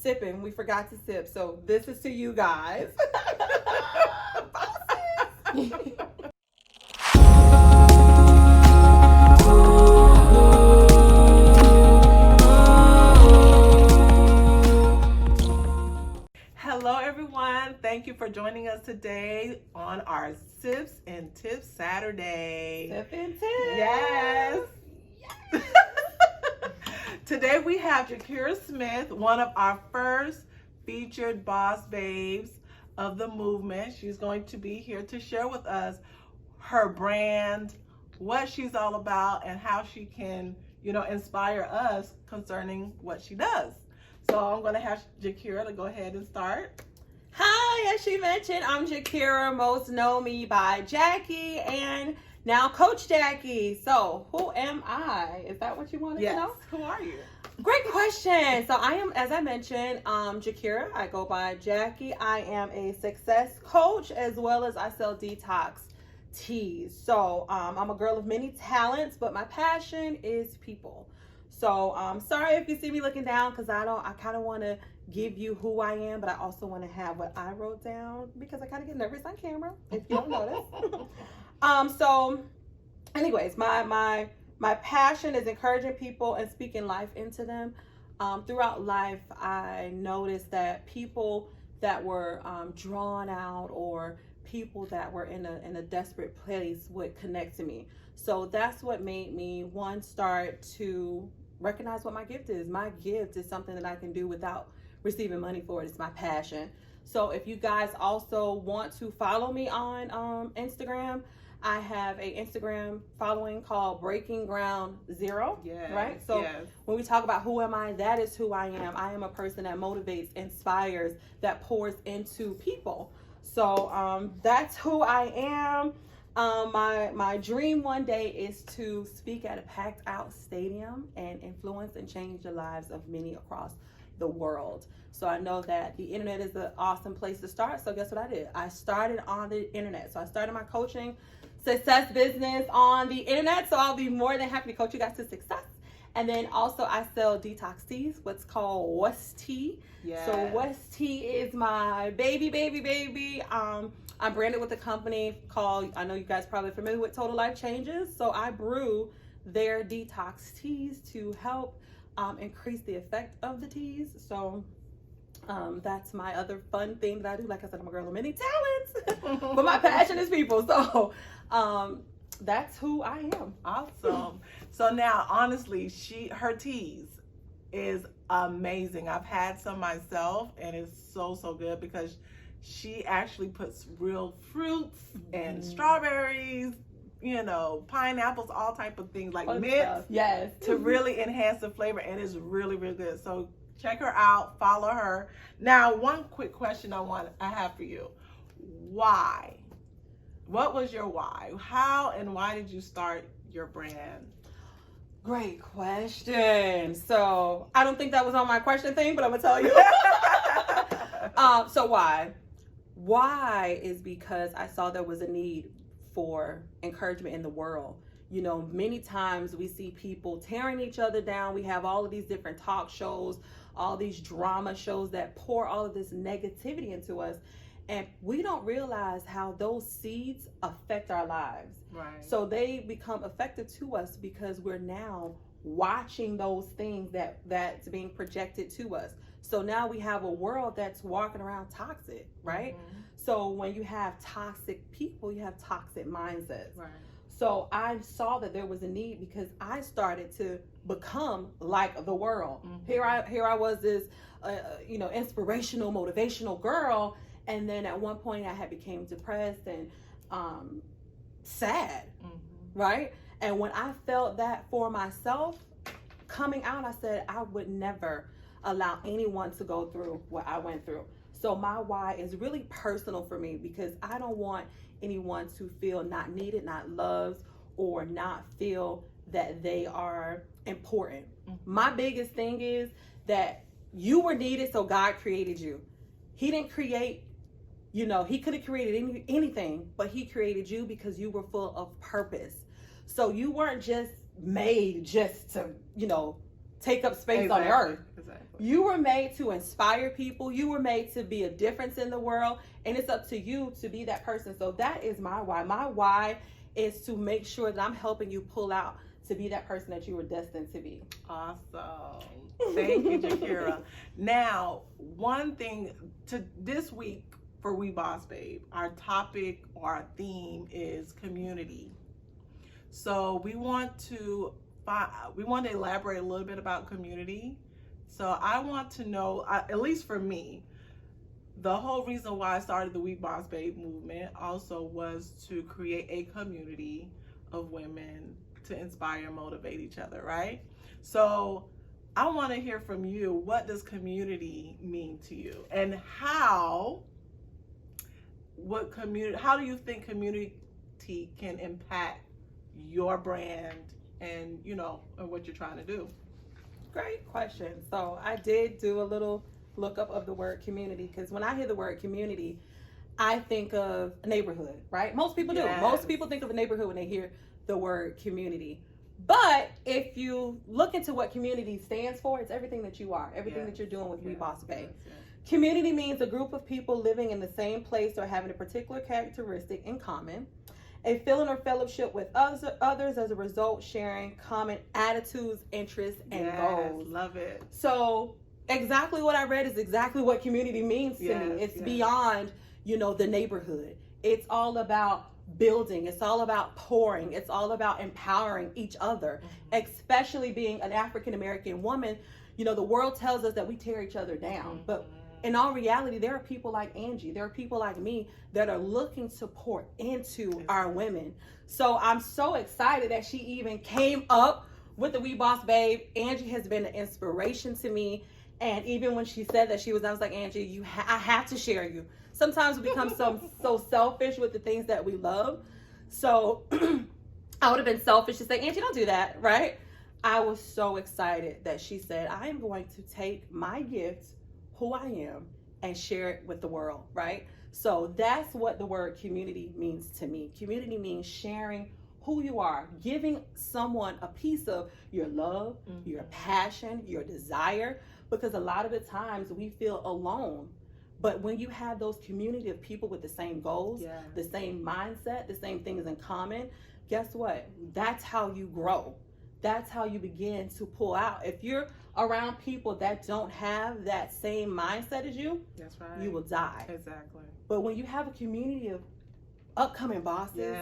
sipping. We forgot to sip. So this is to you guys. Hello, everyone. Thank you for joining us today on our Sips and Tips Saturday. Sip and Tips. Yes. Today we have Jahquiera Smith, one of our first featured boss babes of the movement. She's going to be here to share with us her brand, what she's all about, and how she can, inspire us concerning what she does. So I'm going to have Jahquiera to go ahead and start. Hi, as she mentioned, I'm Jahquiera. Most know me by Jackie and now Coach Jackie. So who am I? Is that what you wanted to know? Who are you? Great question. So I am, as I mentioned, Jahquiera. I go by Jackie. I am a success coach as well as I sell detox teas. So I'm a girl of many talents, but my passion is people. So sorry if you see me looking down because I kind of want to give you who I am, but I also want to have what I wrote down because I kind of get nervous on camera if you don't notice. So anyways, my passion is encouraging people and speaking life into them. Throughout life, I noticed that people that were drawn out or people that were in a desperate place would connect to me. So that's what made me start to recognize what my gift is. My gift is something that I can do without receiving money for it. It's my passion. So if you guys also want to follow me on Instagram, I have a Instagram following called Breaking Ground Zero. Yes, right? So when we talk about who am I, that is who I am. I am a person that motivates, inspires, that pours into people. So that's who I am. My dream one day is to speak at a packed out stadium and influence and change the lives of many across the world. So I know that the internet is an awesome place to start. So guess what I did? I started on the internet. So I started my coaching success business on the internet. So I'll be more than happy to coach you guys to success. And then also I sell detox teas, what's called West Tea. Yes. So West Tea is my baby. I'm branded with a company called, I know you guys probably familiar with Total Life Changes. So I brew their detox teas to help increase the effect of the teas. So that's my other fun thing that I do. Like I said, I'm a girl of many talents, but my passion is people. So that's who I am. Awesome. So now, honestly, her teas is amazing. I've had some myself, and it's so good because she actually puts real fruits and strawberries, pineapples, all type of things like mint, yes, to really enhance the flavor, and it's really good. So check her out, follow her. Now, one quick question I have for you: why? What was your why? How and why did you start your brand? Great question. So I don't think that was on my question thing, but I'm gonna tell you. So why? Why is because I saw there was a need for encouragement in the world. Many times we see people tearing each other down. We have all of these different talk shows, all these drama shows that pour all of this negativity into us. And we don't realize how those seeds affect our lives. Right. So they become effective to us because we're now watching those things that's being projected to us. So now we have a world that's walking around toxic, right? Mm-hmm. So when you have toxic people, you have toxic mindsets. Right. So I saw that there was a need because I started to become like the world. Mm-hmm. Here I was this, inspirational, motivational girl. And then at one point I had became depressed and sad, right? And when I felt that for myself, coming out, I said I would never allow anyone to go through what I went through. So my why is really personal for me because I don't want anyone to feel not needed, not loved, or not feel that they are important. My biggest thing is that you were needed, so God created you. He didn't create he could have created anything, but he created you because you were full of purpose. So you weren't just made just to, take up space on the earth. Exactly. You were made to inspire people. You were made to be a difference in the world, and it's up to you to be that person. So that is my why. My why is to make sure that I'm helping you pull out to be that person that you were destined to be. Awesome. Thank you, Jahquiera. Now, one thing to this week for We Boss Babe, our topic or our theme is community. So we want to elaborate a little bit about community. So I want to know, at least for me, the whole reason why I started the We Boss Babe movement also was to create a community of women to inspire and motivate each other, right? So I want to hear from you. What does community mean to you, and how do you think community can impact your brand and and what you're trying to do? Great question. So I did do a little lookup of the word community, because when I hear the word community, I think of a neighborhood, right? Most people do. Yes. Most people think of a neighborhood when they hear the word community. But if you look into what community stands for, it's everything that you are, everything that you're doing with We Boss Babe. Yes. Community means a group of people living in the same place or having a particular characteristic in common, a feeling or fellowship with others as a result, sharing common attitudes, interests, and goals. Love it. So exactly what I read is exactly what community means to me. It's beyond, the neighborhood. It's all about building. It's all about pouring. It's all about empowering each other, especially being an African American woman. The world tells us that we tear each other down, but in all reality, there are people like Angie, there are people like me that are looking to pour into our women. So I'm so excited that she even came up with the We Boss Babe. Angie has been an inspiration to me. And even when she said that I was like, Angie, I have to share you. Sometimes we become so selfish with the things that we love. So I would have been selfish to say, Angie, don't do that, right? I was so excited that she said, I am going to take my gifts, who I am, and share it with the world, right? So that's what the word community means to me. Community means sharing who you are, giving someone a piece of your love, your passion, your desire, because a lot of the times we feel alone. But when you have those community of people with the same goals, the same mindset, the same things in common, guess what? That's how you grow. That's how you begin to pull out. If you're around people that don't have that same mindset as you, that's right, you will die. Exactly. But when you have a community of upcoming bosses,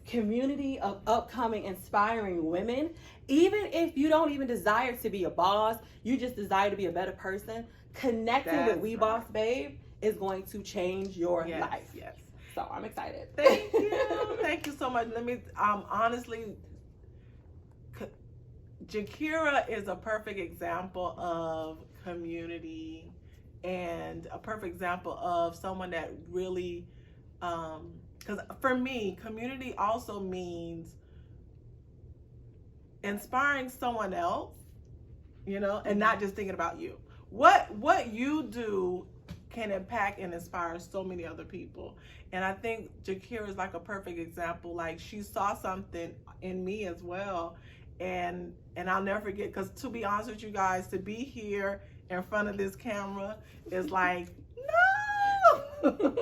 community of upcoming inspiring women, even if you don't even desire to be a boss, you just desire to be a better person, connecting with We Boss Babe is going to change your life. Yes. So I'm excited. Thank you. Thank you so much. Let me honestly, Jahquiera is a perfect example of community and a perfect example of someone that really, because for me, community also means inspiring someone else, and not just thinking about you. What you do can impact and inspire so many other people. And I think Jahquiera is like a perfect example. Like, she saw something in me as well. And I'll never forget, because to be honest with you guys, to be here in front of this camera is like, no, this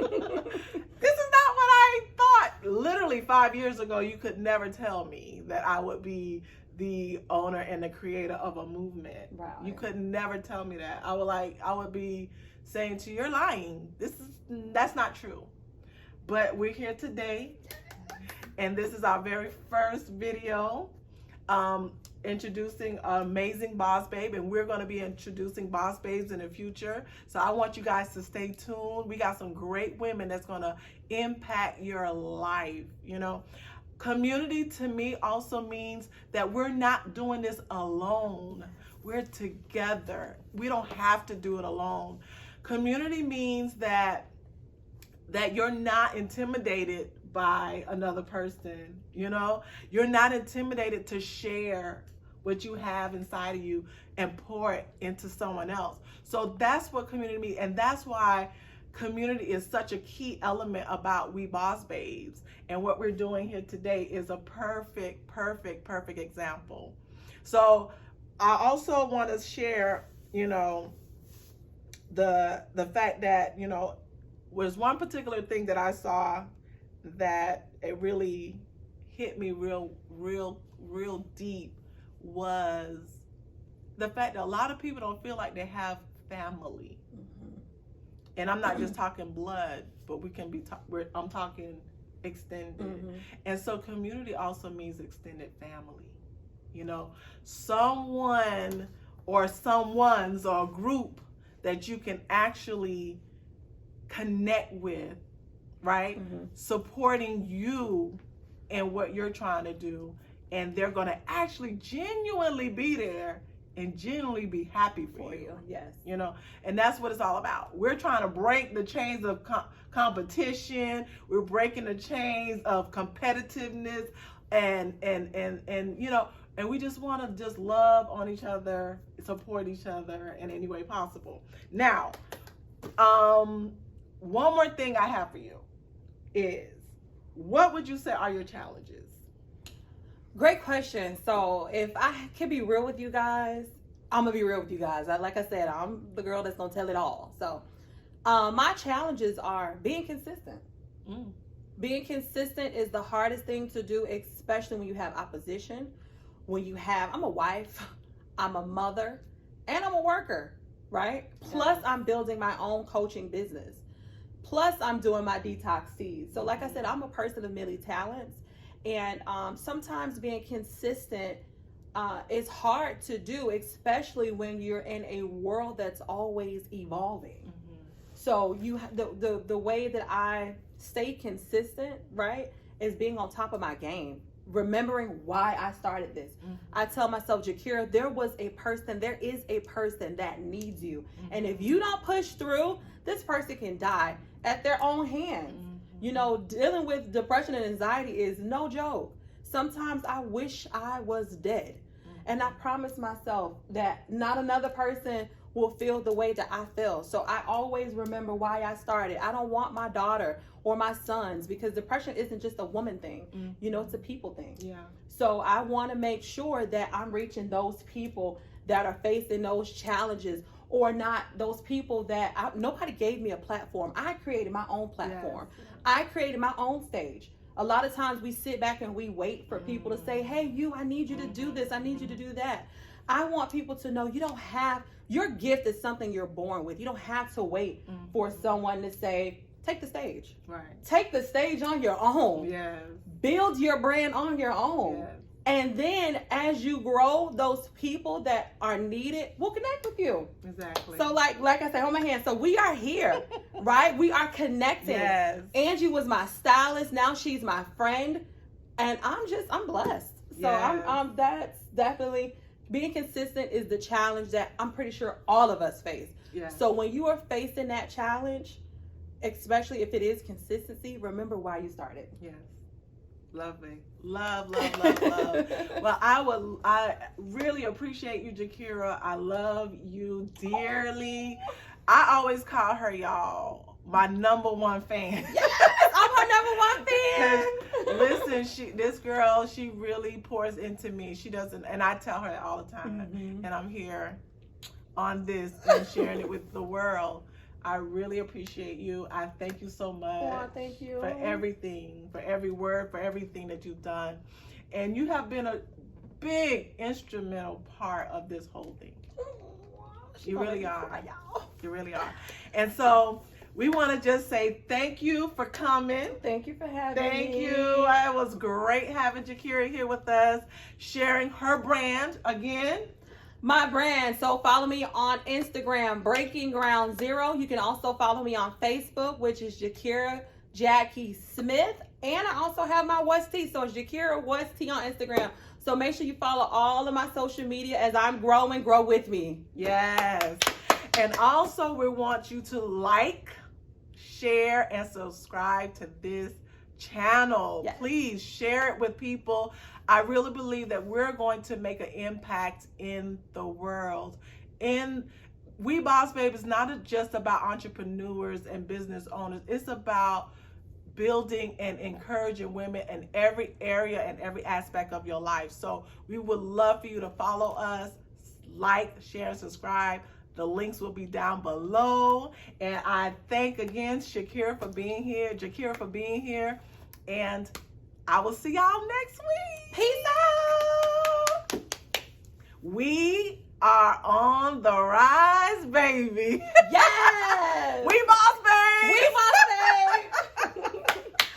is not what I thought. Literally 5 years ago, you could never tell me that I would be the owner and the creator of a movement. Right. You could never tell me that. I would be saying to you, you're lying. That's not true. But we're here today, and this is our very first video. Introducing Amazing Boss Babe, and we're going to be introducing Boss Babes in the future. So I want you guys to stay tuned. We got some great women that's going to impact your life. Community to me also means that we're not doing this alone. We're together. We don't have to do it alone. Community means that you're not intimidated by another person. You're not intimidated to share what you have inside of you and pour it into someone else. So that's what community means, and that's why community is such a key element about We Boss Babes. And what we're doing here today is a perfect example. So I also want to share, the fact that, was one particular thing that I saw that it really hit me real deep, was the fact that a lot of people don't feel like they have family. Mm-hmm. And I'm not just talking blood, but I'm talking extended. Mm-hmm. And so community also means extended family. Someone or someone's or a group that you can actually connect with, right? Mm-hmm. Supporting you in what you're trying to do. And they're going to actually genuinely be there and genuinely be happy for you. Yes. And that's what it's all about. We're trying to break the chains of competition. We're breaking the chains of competitiveness and we just want to just love on each other, support each other in any way possible. Now, one more thing I have for you is, what would you say are your challenges? Great question. So if I can be real with you guys, I'm gonna be real with you guys. Like I said, I'm the girl that's gonna tell it all. So my challenges are being consistent. Being consistent is the hardest thing to do, especially when you have opposition. I'm a wife, I'm a mother, and I'm a worker, right? Plus I'm building my own coaching business. Plus I'm doing my detox teas. So like I said, I'm a person of many talents. And sometimes being consistent is hard to do, especially when you're in a world that's always evolving. Mm-hmm. So you the way that I stay consistent, right, is being on top of my game, remembering why I started this. Mm-hmm. I tell myself, Jahquiera, there is a person that needs you. Mm-hmm. And if you don't push through, this person can die at their own hands. Mm-hmm. Dealing with depression and anxiety is no joke. Sometimes I wish I was dead. Mm-hmm. And I promise myself that not another person will feel the way that I feel. So I always remember why I started. I don't want my daughter or my sons, because depression isn't just a woman thing. Mm-hmm. It's a people thing. Yeah. So I want to make sure that I'm reaching those people that are facing those challenges, or not those people that nobody gave me a platform. I created my own platform. Yes. I created my own stage. A lot of times we sit back and we wait for people to say, hey, I need you to do this. I need you to do that. I want people to know your gift is something you're born with. You don't have to wait for someone to say, take the stage. Right. Take the stage on your own. Yes. Build your brand on your own. Yes. And then as you grow, those people that are needed will connect with you. Exactly. So like I said, hold my hand. So we are here, right? We are connected. Yes. Angie was my stylist. Now she's my friend. And I'm blessed. So yes. That's definitely, being consistent is the challenge that I'm pretty sure all of us face. Yes. So when you are facing that challenge, especially if it is consistency, remember why you started. Yes. Lovely. Love. Well, I really appreciate you, Jahquiera. I love you dearly. I always call her, y'all, my number one fan. Yes, I'm her number one fan. Listen, this girl, she really pours into me. She doesn't, and I tell her that all the time. Mm-hmm. And I'm here on this and sharing it with the world. I really appreciate you. I thank you so much. Oh, thank you. For everything, for every word, for everything that you've done. And you have been a big instrumental part of this whole thing. You really are. You really are. And so we want to just say thank you for coming. Thank you for having me. Thank you. It was great having Jahquiera here with us, sharing her brand again. My brand. So follow me on Instagram, Breaking Ground Zero. You can also follow me on Facebook, which is Jahquiera Smith. And I also have my What's Tea. So it's Jahquiera What's Tea on Instagram. So make sure you follow all of my social media as I'm growing. Grow with me. Yes. And also we want you to like, share, and subscribe to this channel. Yes. Please share it with people. I really believe that we're going to make an impact in the world. We Boss Babe is not just about entrepreneurs and business owners. It's about building and encouraging women in every area and every aspect of your life. So we would love for you to follow us, like, share, and subscribe. The links will be down below. And I thank again Jahquiera for being here. And I will see y'all next week. Peace out. We are on the rise, baby. Yes. We